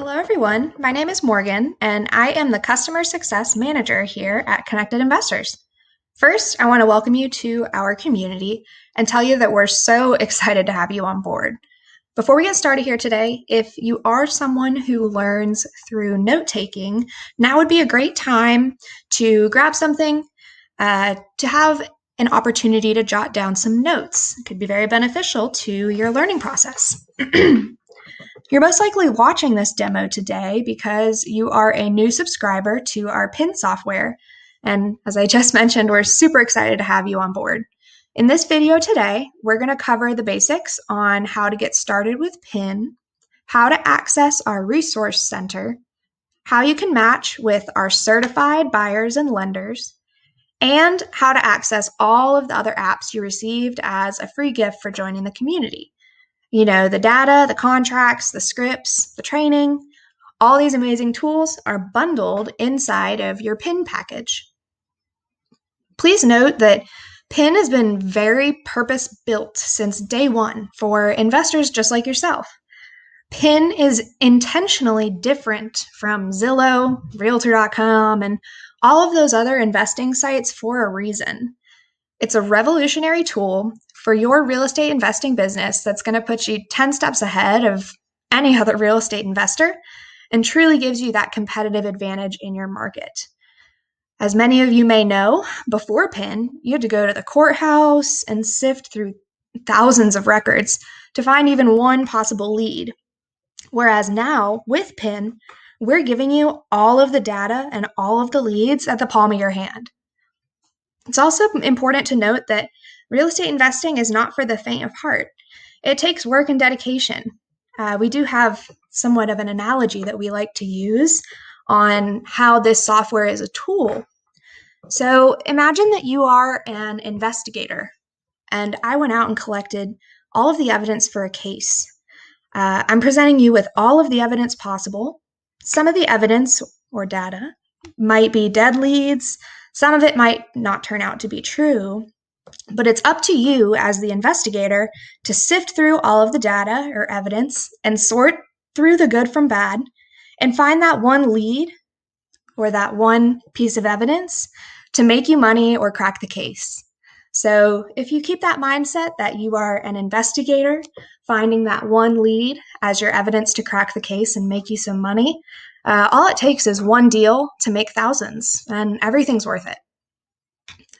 Hello, everyone. My name is Morgan, and I am the Customer Success Manager here at Connected Investors. First, I want to welcome you to our community and tell you that we're so excited to have you on board. Before we get started here today, if you are someone who learns through note-taking, now would be a great time to grab something, to have an opportunity to jot down some notes. It could be very beneficial to your learning process. You're most likely watching this demo today because you are a new subscriber to our PiN software. And as I just mentioned, we're super excited to have you on board. In this video today, we're going to cover the basics on how to get started with PiN, how to access our resource center, how you can match with our certified buyers and lenders, and how to access all of the other apps you received as a free gift for joining the community. You know, the data, the contracts, the scripts, the training, all these amazing tools are bundled inside of your PiN package. Please note that PiN has been very purpose-built since day one for investors just like yourself. PiN is intentionally different from Zillow, Realtor.com, and all of those other investing sites for a reason. It's a revolutionary tool for your real estate investing business that's going to put you 10 steps ahead of any other real estate investor and truly gives you that competitive advantage in your market. As many of you may know, before PiN, you had to go to the courthouse and sift through thousands of records to find even one possible lead. Whereas now, with PiN, we're giving you all of the data and all of the leads at the palm of your hand. It's also important to note that real estate investing is not for the faint of heart. It takes work and dedication. We do have somewhat of an analogy that we like to use on how this software is a tool. So imagine that you are an investigator, and I went out and collected all of the evidence for a case. I'm presenting you with all of the evidence possible. Some of the evidence or data might be dead leads. Some of it might not turn out to be true. But it's up to you as the investigator to sift through all of the data or evidence and sort through the good from bad and find that one lead or that one piece of evidence to make you money or crack the case. So if you keep that mindset that you are an investigator, finding that one lead as your evidence to crack the case and make you some money, all it takes is one deal to make thousands, and everything's worth it.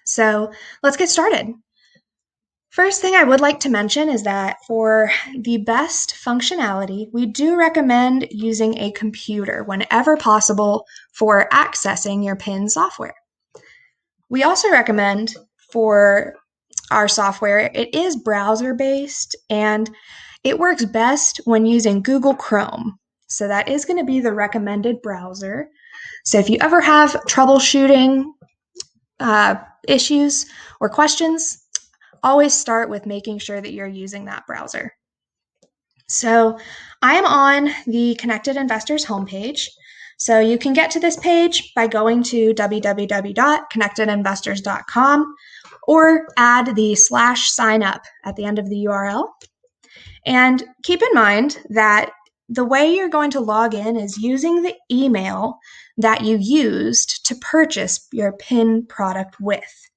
So let's get started. First thing I would like to mention is that for the best functionality, we do recommend using a computer whenever possible for accessing your PiN software. We also recommend for our software, it is browser-based and it works best when using Google Chrome. So that is going to be the recommended browser. So if you ever have troubleshooting issues or questions, always start with making sure that you're using that browser. So I am on the Connected Investors homepage. So you can get to this page by going to www.connectedinvestors.com or add the /sign up at the end of the URL. And keep in mind that the way you're going to log in is using the email that you used to purchase your PiN product with.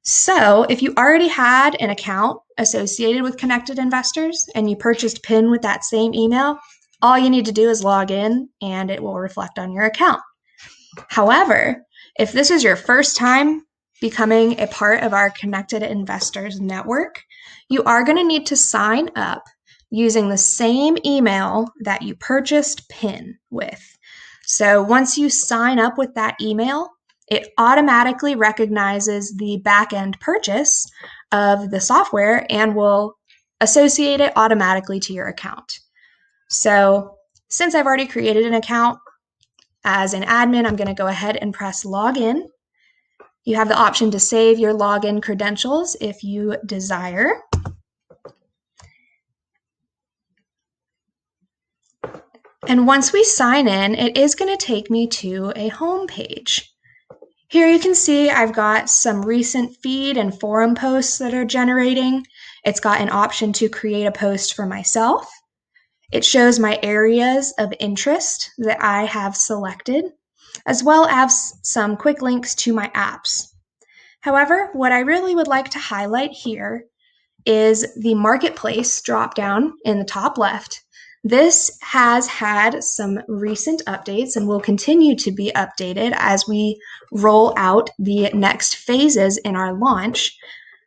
So if you already had an account associated with Connected Investors and you purchased PiN with that same email, all you need to do is log in and it will reflect on your account. However, if this is your first time becoming a part of our Connected Investors network, you are going to need to sign up using the same email that you purchased PiN with. So once you sign up with that email, it automatically recognizes the back-end purchase of the software and will associate it automatically to your account. So since I've already created an account as an admin, I'm going to go ahead and press login. You have the option to save your login credentials if you desire. And once we sign in, it is going to take me to a home page. Here you can see I've got some recent feed and forum posts that are generating. It's got an option to create a post for myself. It shows my areas of interest that I have selected, as well as some quick links to my apps. However, what I really would like to highlight here is the marketplace dropdown in the top left. This has had some recent updates and will continue to be updated as we roll out the next phases in our launch.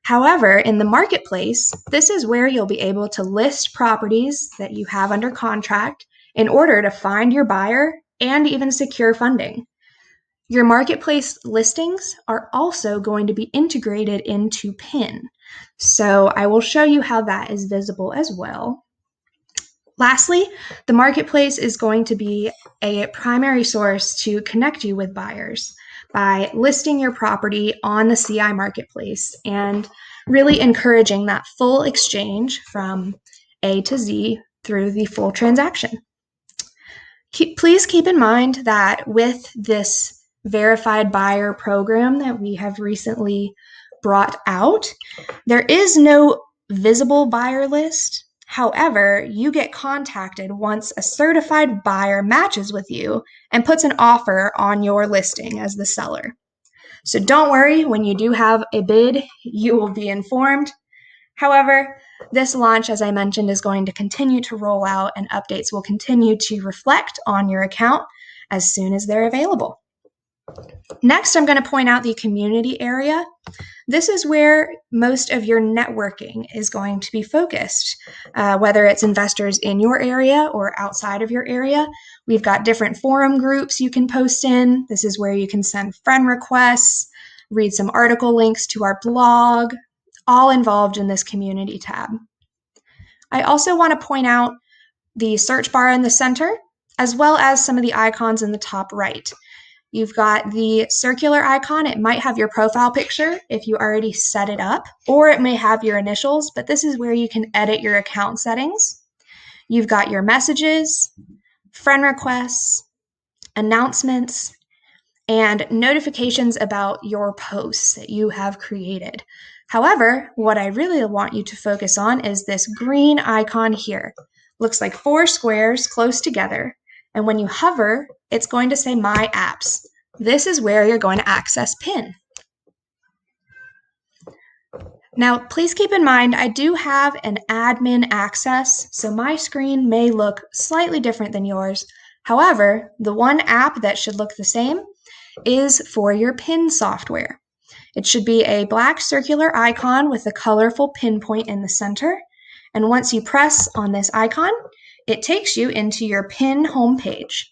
However, in the marketplace, this is where you'll be able to list properties that you have under contract in order to find your buyer and even secure funding. Your marketplace listings are also going to be integrated into PiN. So I will show you how that is visible as well. Lastly, the marketplace is going to be a primary source to connect you with buyers by listing your property on the CI marketplace and really encouraging that full exchange from A to Z through the full transaction. Please keep in mind that with this verified buyer program that we have recently brought out, there is no visible buyer list. However, you get contacted once a certified buyer matches with you and puts an offer on your listing as the seller. So don't worry, when you do have a bid, you will be informed. However, this launch, as I mentioned, is going to continue to roll out and updates will continue to reflect on your account as soon as they're available. Next, I'm going to point out the community area. This is where most of your networking is going to be focused, whether it's investors in your area or outside of your area. We've got different forum groups you can post in. This is where you can send friend requests, read some article links to our blog, all involved in this community tab. I also want to point out the search bar in the center, as well as some of the icons in the top right. You've got the circular icon. It might have your profile picture if you already set it up, or it may have your initials, but this is where you can edit your account settings. You've got your messages, friend requests, announcements, and notifications about your posts that you have created. However, what I really want you to focus on is this green icon here. Looks like 4 squares close together. And when you hover, it's going to say My Apps. This is where you're going to access PiN. Now, please keep in mind, I do have an admin access, so my screen may look slightly different than yours. However, the one app that should look the same is for your PiN software. It should be a black circular icon with a colorful pinpoint in the center. And once you press on this icon, it takes you into your PiN homepage.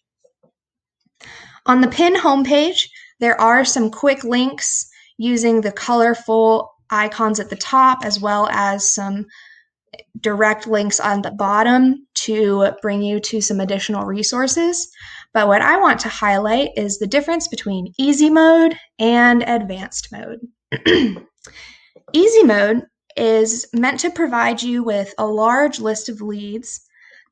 On the PiN homepage, there are some quick links using the colorful icons at the top, as well as some direct links on the bottom to bring you to some additional resources. But what I want to highlight is the difference between easy mode and advanced mode. Easy mode is meant to provide you with a large list of leads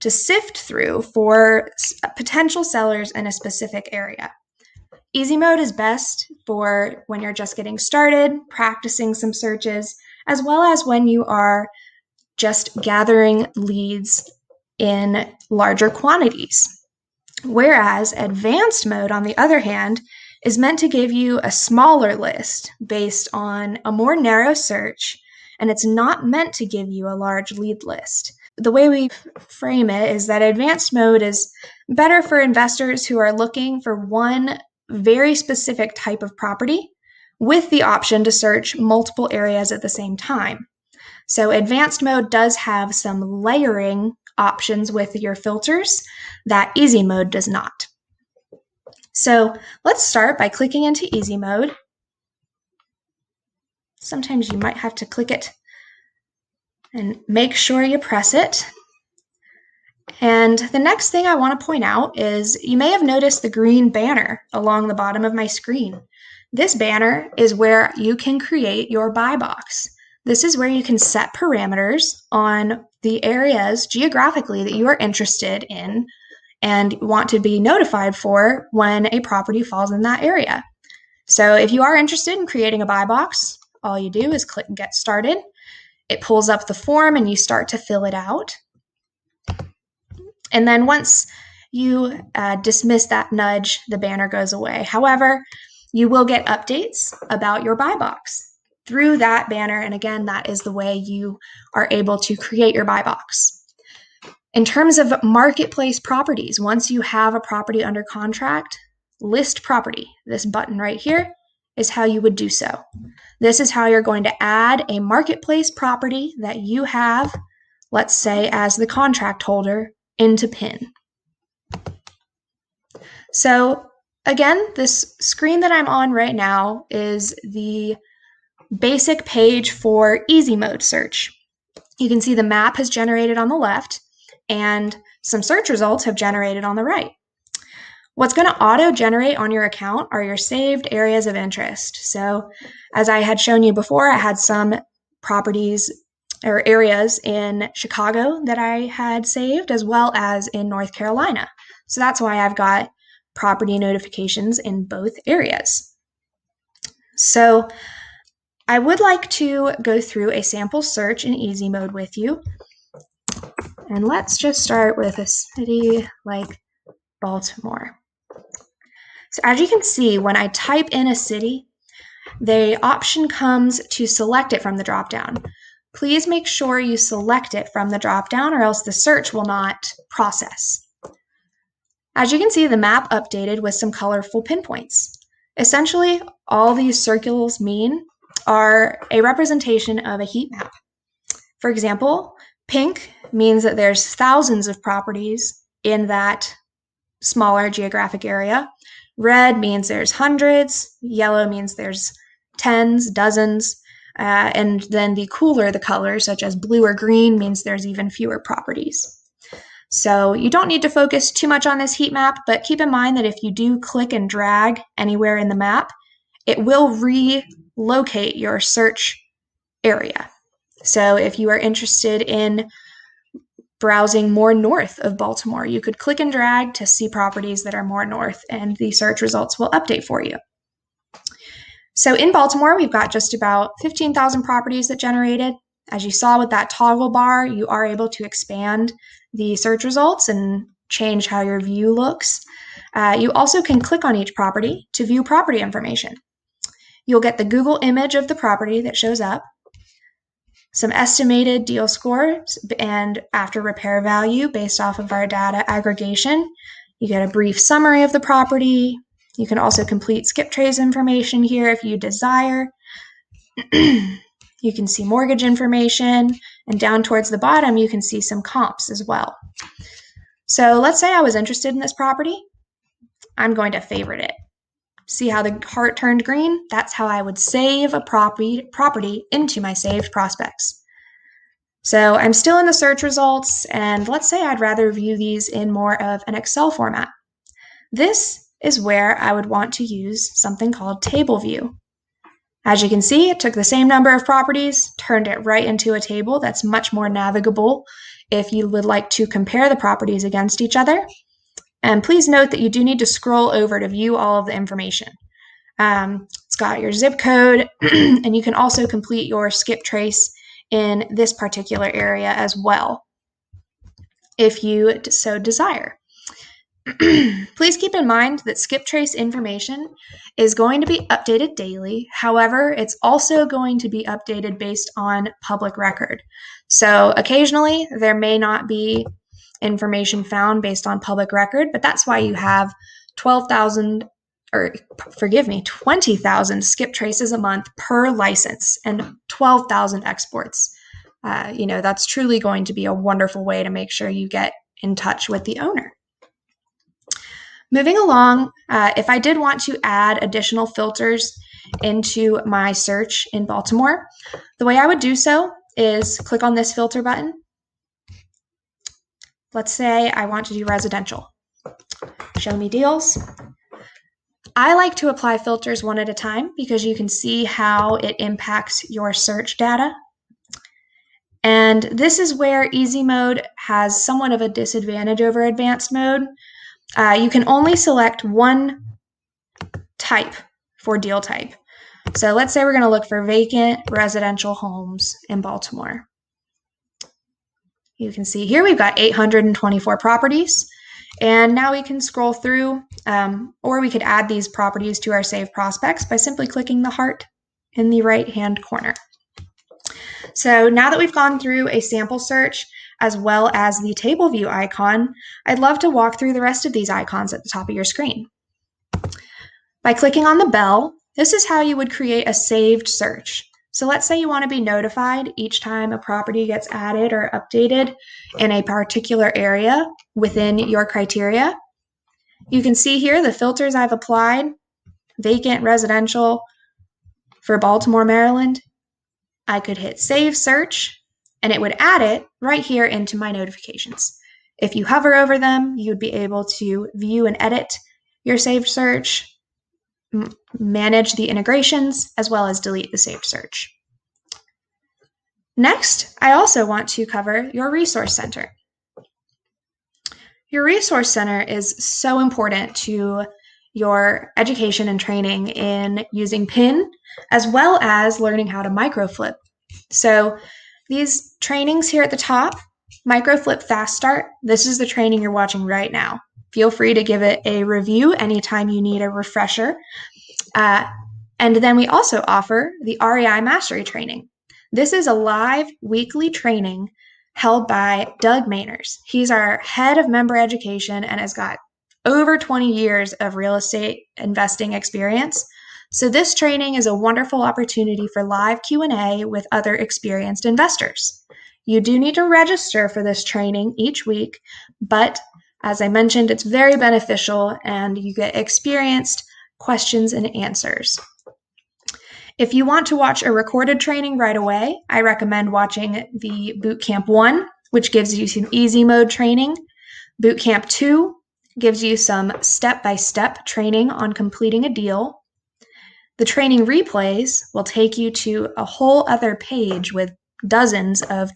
to sift through for potential sellers in a specific area. Easy mode is best for when you're just getting started, practicing some searches, as well as when you are just gathering leads in larger quantities. Whereas advanced mode, on the other hand, is meant to give you a smaller list based on a more narrow search, and it's not meant to give you a large lead list. The way we frame it is that advanced mode is better for investors who are looking for one very specific type of property with the option to search multiple areas at the same time. So advanced mode does have some layering options with your filters that easy mode does not. So let's start by clicking into easy mode. Sometimes you might have to click it and make sure you press it. And the next thing I want to point out is you may have noticed the green banner along the bottom of my screen. This banner is where you can create your buy box. This is where you can set parameters on the areas geographically that you are interested in and want to be notified for when a property falls in that area. So if you are interested in creating a buy box, all you do is click Get Started. It pulls up the form and you start to fill it out. And then once you dismiss that nudge, the banner goes away. However, you will get updates about your buy box through that banner. And again, that is the way you are able to create your buy box. In terms of marketplace properties, once you have a property under contract, list property, this button right here, is how you would do so. This is how you're going to add a marketplace property that you have, let's say as the contract holder, into PiN. So again, this screen that I'm on right now is the basic page for easy mode search. You can see the map has generated on the left and some search results have generated on the right. What's going to auto-generate on your account are your saved areas of interest. So as I had shown you before, I had some properties or areas in Chicago that I had saved, as well as in North Carolina. So that's why I've got property notifications in both areas. So I would like to go through a sample search in easy mode with you. And let's just start with a city like Baltimore. So as you can see, when I type in a city, the option comes to select it from the dropdown. Please make sure you select it from the dropdown or else the search will not process. As you can see, the map updated with some colorful pinpoints. Essentially, all these circles mean are a representation of a heat map. For example, pink means that there's thousands of properties in that smaller geographic area. Red means there's hundreds. Yellow means there's tens, dozens. And then the cooler the colors, such as blue or green, means there's even fewer properties. So you don't need to focus too much on this heat map, but keep in mind that if you do click and drag anywhere in the map, it will relocate your search area. So if you are interested in browsing more north of Baltimore, you could click and drag to see properties that are more north, and the search results will update for you. So in Baltimore, we've got just about 15,000 properties that generated. As you saw with that toggle bar, you are able to expand the search results and change how your view looks. You also can click on each property to view property information. You'll get the Google image of the property that shows up, some estimated deal scores and after repair value based off of our data aggregation. You get a brief summary of the property. You can also complete skip trace information here if you desire. You can see mortgage information, and down towards the bottom, you can see some comps as well. So let's say I was interested in this property. I'm going to favorite it. See how the heart turned green? That's how I would save a property into my saved prospects. So I'm still in the search results, and let's say I'd rather view these in more of an Excel format. This is where I would want to use something called table view. As you can see, it took the same number of properties, turned it right into a table that's much more navigable if you would like to compare the properties against each other. And please note that you do need to scroll over to view all of the information. It's got your zip code, and you can also complete your skip trace in this particular area as well, if you so desire. Please keep in mind that skip trace information is going to be updated daily. However, it's also going to be updated based on public record. So occasionally there may not be information found based on public record, but that's why you have 20,000 skip traces a month per license and 12,000 exports. That's truly going to be a wonderful way to make sure you get in touch with the owner. Moving along, if I did want to add additional filters into my search in Baltimore, the way I would do so is click on this filter button. Let's say I want to do residential. Show me deals. I like to apply filters one at a time because you can see how it impacts your search data. And this is where easy mode has somewhat of a disadvantage over advanced mode. You can only select one type for deal type. So let's say we're going to look for vacant residential homes in Baltimore. You can see here we've got 824 properties. And now we can scroll through, or we could add these properties to our saved prospects by simply clicking the heart in the right-hand corner. So now that we've gone through a sample search as well as the table view icon, I'd love to walk through the rest of these icons at the top of your screen. By clicking on the bell, this is how you would create a saved search. So let's say you want to be notified each time a property gets added or updated in a particular area within your criteria. You can see here the filters I've applied: vacant, residential for Baltimore, Maryland. I could hit Save Search, and it would add it right here into my notifications. If you hover over them, you'd be able to view and edit your saved search, manage the integrations, as well as delete the saved search. Next, I also want to cover your resource center. Your resource center is so important to your education and training in using PiN, as well as learning how to microflip. So these trainings here at the top, Microflip Fast Start, this is the training you're watching right now. Feel free to give it a review anytime you need a refresher. And then we also offer the REI Mastery Training. This is a live weekly training held by Doug Mainers. He's our head of member education and has got over 20 years of real estate investing experience. So this training is a wonderful opportunity for live Q&A with other experienced investors. You do need to register for this training each week, but as I mentioned, it's very beneficial and you get experienced questions and answers. If you want to watch a recorded training right away, I recommend watching the Bootcamp 1, which gives you some easy mode training. Bootcamp 2 gives you some step-by-step training on completing a deal. The training replays will take you to a whole other page with dozens of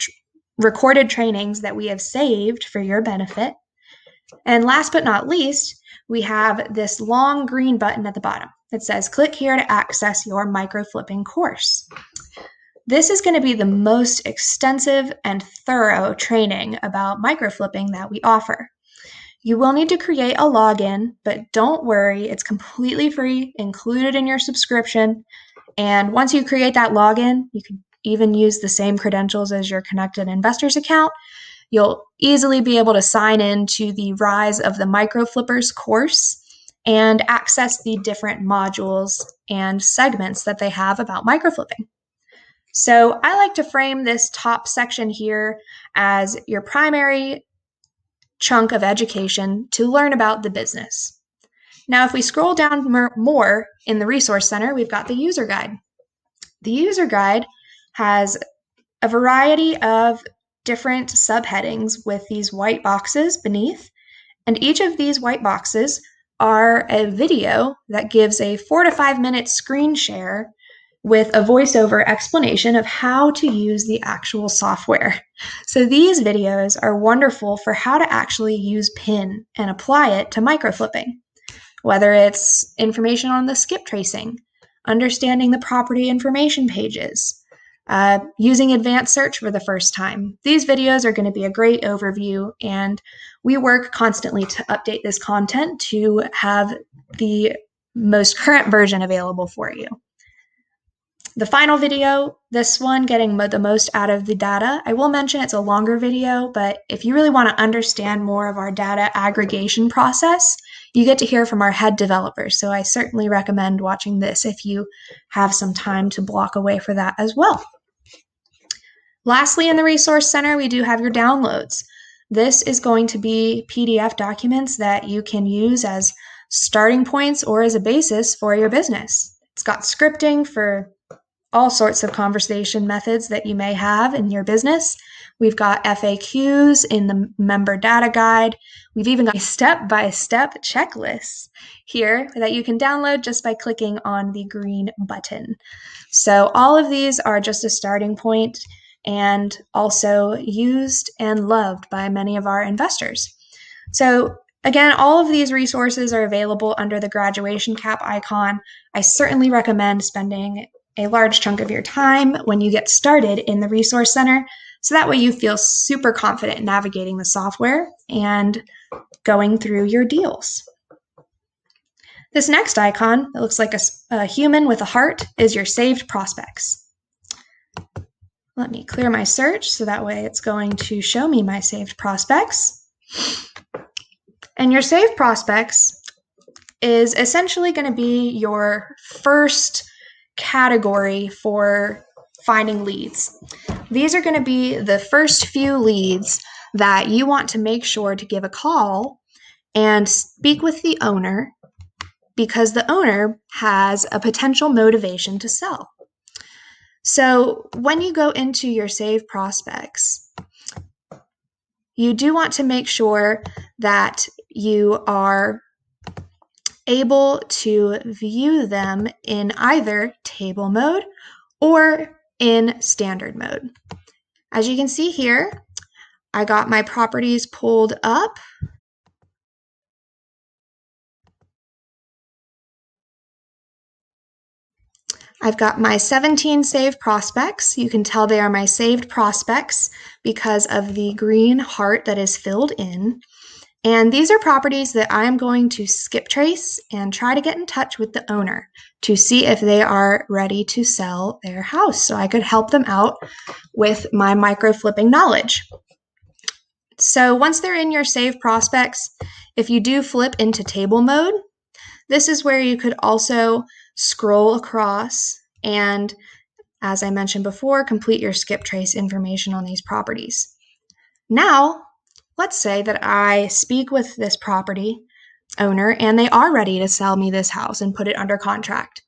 recorded trainings that we have saved for your benefit. And last but not least, we have this long green button at the bottom. It says, click here to access your microflipping course. This is going to be the most extensive and thorough training about microflipping that we offer. You will need to create a login, but don't worry, it's completely free, included in your subscription. And once you create that login, you can even use the same credentials as your Connected Investors account. You'll easily be able to sign in to the Rise of the Microflippers course and access the different modules and segments that they have about microflipping. So I like to frame this top section here as your primary chunk of education to learn about the business. Now, if we scroll down more in the Resource Center, we've got the user guide. The user guide has a variety of different subheadings with these white boxes beneath, and each of these white boxes are a video that gives a 4 to 5 minute screen share with a voiceover explanation of how to use the actual software. So these videos are wonderful for how to actually use PiN and apply it to microflipping, whether it's information on the skip tracing, understanding the property information pages, using advanced search for the first time. These videos are going to be a great overview, and we work constantly to update this content to have the most current version available for you. The final video, this one getting the most out of the data, I will mention it's a longer video, but if you really want to understand more of our data aggregation process, you get to hear from our head developers. So I certainly recommend watching this if you have some time to block away for that as well. Lastly, in the Resource Center, we do have your downloads. This is going to be PDF documents that you can use as starting points or as a basis for your business. It's got scripting for all sorts of conversation methods that you may have in your business. We've got FAQs in the member data guide. We've even got a step-by-step checklist here that you can download just by clicking on the green button. So all of these are just a starting point and also used and loved by many of our investors. So again, all of these resources are available under the graduation cap icon. I certainly recommend spending a large chunk of your time when you get started in the Resource Center So that way you feel super confident navigating the software and going through your deals. This next icon that looks like a human with a heart is your saved prospects. Let me clear my search so that way it's going to show me my saved prospects. And your saved prospects is essentially going to be your first category for finding leads. These are going to be the first few leads that you want to make sure to give a call and speak with the owner, because the owner has a potential motivation to sell. So when you go into your saved prospects, you do want to make sure that you are able to view them in either table mode or in standard mode. As you can see here, I got my properties pulled up. I've got my 17 saved prospects. You can tell they are my saved prospects because of the green heart that is filled in. And these are properties that I'm going to skip trace and try to get in touch with the owner to see if they are ready to sell their house, so I could help them out with my micro flipping knowledge. So once they're in your saved prospects, if you do flip into table mode, this is where you could also scroll across and, as I mentioned before, complete your skip trace information on these properties. Now, let's say that I speak with this property owner and they are ready to sell me this house and put it under contract.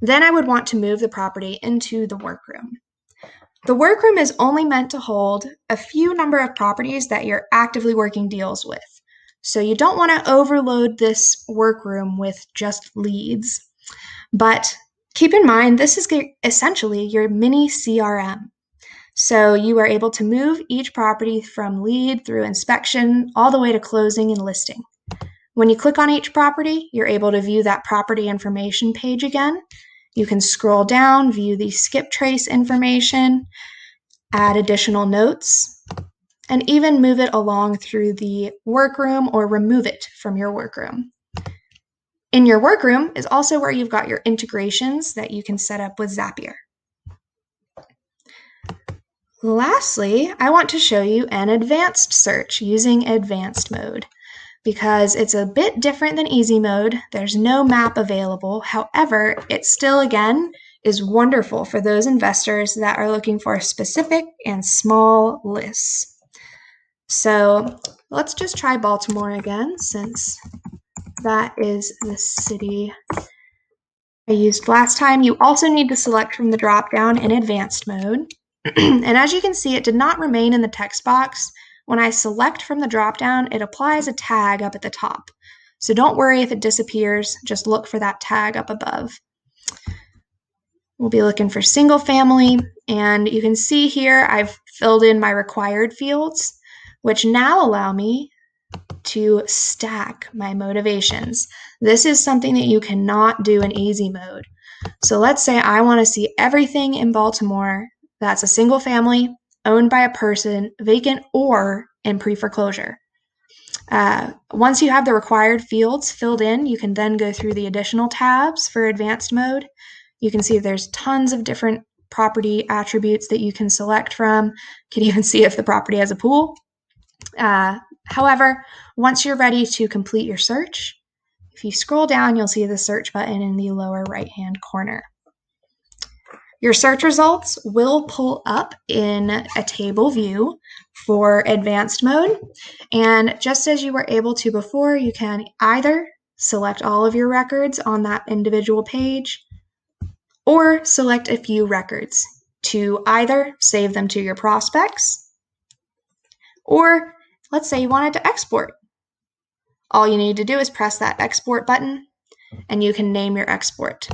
Then I would want to move the property into the workroom. The workroom is only meant to hold a few number of properties that you're actively working deals with. So you don't want to overload this workroom with just leads. But keep in mind, this is essentially your mini CRM. So you are able to move each property from lead through inspection all the way to closing and listing. When you click on each property, you're able to view that property information page again. You can scroll down, view the skip trace information, add additional notes, and even move it along through the workroom or remove it from your workroom. In your workroom is also where you've got your integrations that you can set up with Zapier. Lastly, I want to show you an advanced search using advanced mode because it's a bit different than easy mode. There's no map available. However, it still, again, is wonderful for those investors that are looking for specific and small lists. So let's just try Baltimore again, since that is the city I used last time. You also need to select from the drop-down in advanced mode. And as you can see, it did not remain in the text box. When I select from the drop-down, it applies a tag up at the top. So don't worry if it disappears, just look for that tag up above. We'll be looking for single family, and you can see here I've filled in my required fields, which now allow me to stack my motivations. This is something that you cannot do in easy mode. So let's say I want to see everything in Baltimore that's a single family, owned by a person, vacant, or in pre-foreclosure. Once you have the required fields filled in, you can then go through the additional tabs for advanced mode. You can see there's tons of different property attributes that you can select from. You can even see if the property has a pool. However, once you're ready to complete your search, if you scroll down, you'll see the search button in the lower right-hand corner. Your search results will pull up in a table view for advanced mode. And just as you were able to before, you can either select all of your records on that individual page or select a few records to either save them to your prospects, or let's say you wanted to export. All you need to do is press that export button and you can name your export.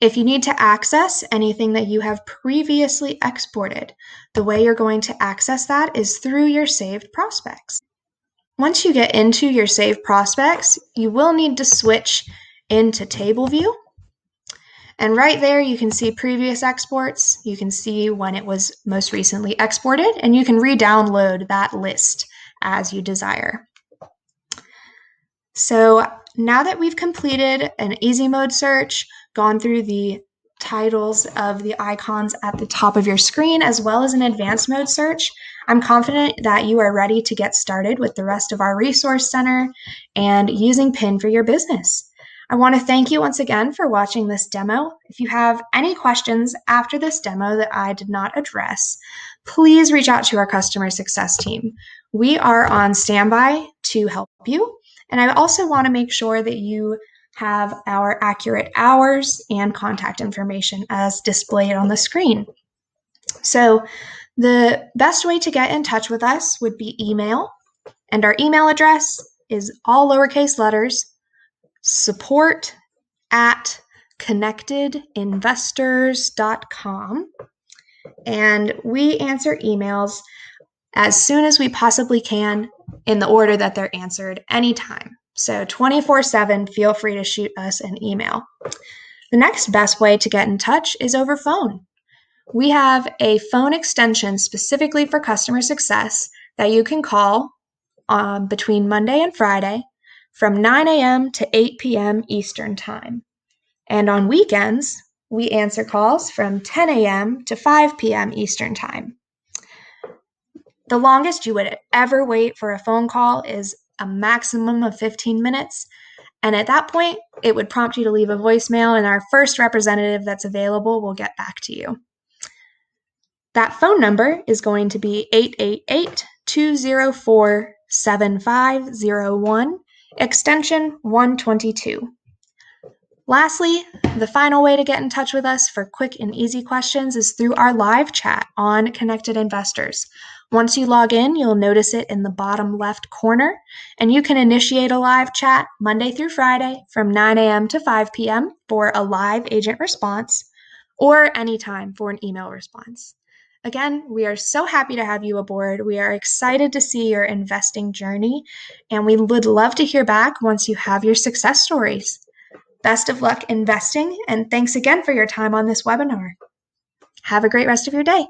If you need to access anything that you have previously exported, the way you're going to access that is through your saved prospects. Once you get into your saved prospects, you will need to switch into table view. And right there, you can see previous exports. You can see when it was most recently exported, and you can re-download that list as you desire. So now that we've completed an easy mode search, gone through the titles of the icons at the top of your screen, as well as an advanced mode search, I'm confident that you are ready to get started with the rest of our resource center and using PiN for your business. I want to thank you once again for watching this demo. If you have any questions after this demo that I did not address, please reach out to our customer success team. We are on standby to help you. And I also want to make sure that you have our accurate hours and contact information as displayed on the screen. So the best way to get in touch with us would be email, and our email address is all lowercase letters, support@connectedinvestors.com, and we answer emails as soon as we possibly can in the order that they're answered anytime. So 24/7, feel free to shoot us an email. The next best way to get in touch is over phone. We have a phone extension specifically for customer success that you can call between Monday and Friday from 9 a.m. to 8 p.m. Eastern Time. And on weekends, we answer calls from 10 a.m. to 5 p.m. Eastern Time. The longest you would ever wait for a phone call is a maximum of 15 minutes. And at that point, it would prompt you to leave a voicemail, and our first representative that's available will get back to you. That phone number is going to be 888-204-7501, extension 122. Lastly, the final way to get in touch with us for quick and easy questions is through our live chat on Connected Investors. Once you log in, you'll notice it in the bottom left corner, and you can initiate a live chat Monday through Friday from 9 a.m. to 5 p.m. for a live agent response, or anytime for an email response. Again, we are so happy to have you aboard. We are excited to see your investing journey, and we would love to hear back once you have your success stories. Best of luck investing, and thanks again for your time on this webinar. Have a great rest of your day.